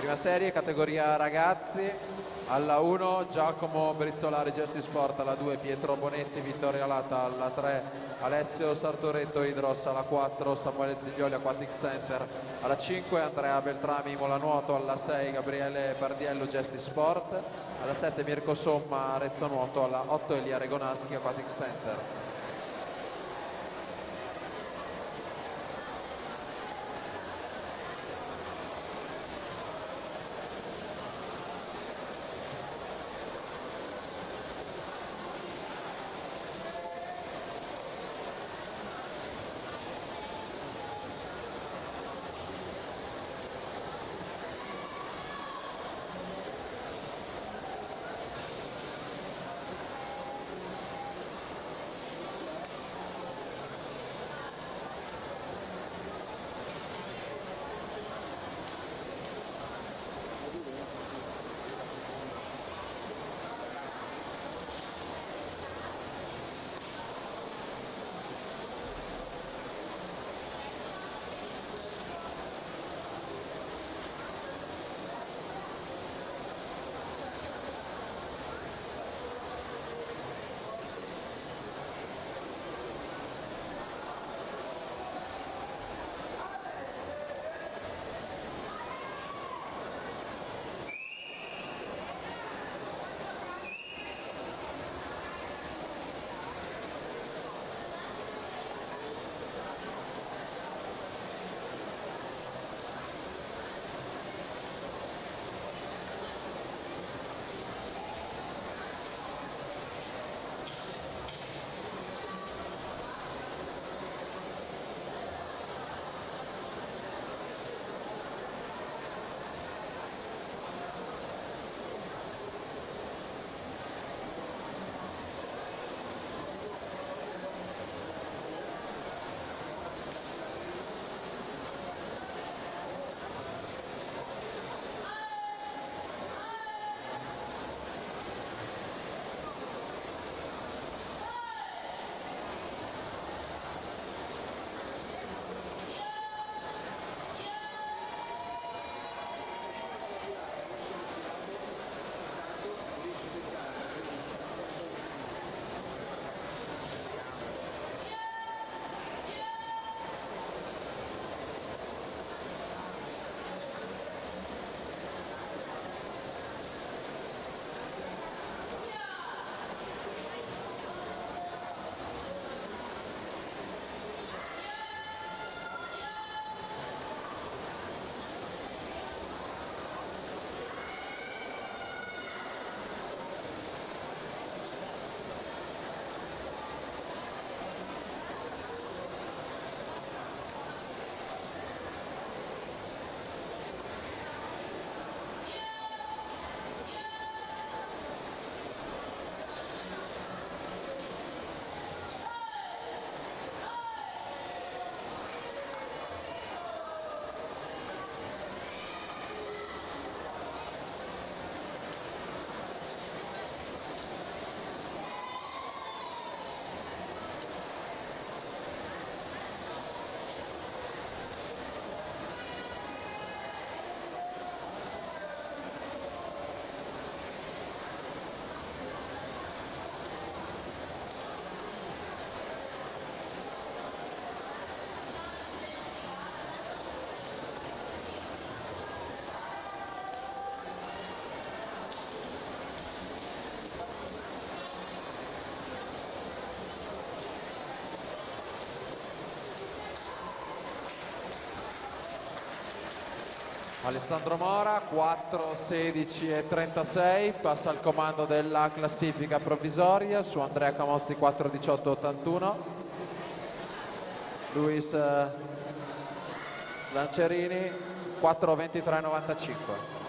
Prima serie, categoria ragazzi, alla 1 Giacomo Brizzolari Gesti Sport, alla 2 Pietro Bonetti Vittoria Lata, alla 3 Alessio Sartoretto Idros, alla 4 Samuele Ziglioli Aquatic Center, alla 5 Andrea Beltrami Imola Nuoto, alla 6 Gabriele Pardiello Gesti Sport, alla 7 Mirko Somma Arezzo Nuoto, alla 8 Elia Regonaschi Aquatic Center. Alessandro Mora, 4, 16 e 36, passa al comando della classifica provvisoria su Andrea Camozzi 4, 18, 81. Luis Lancerini 4, 23, 95.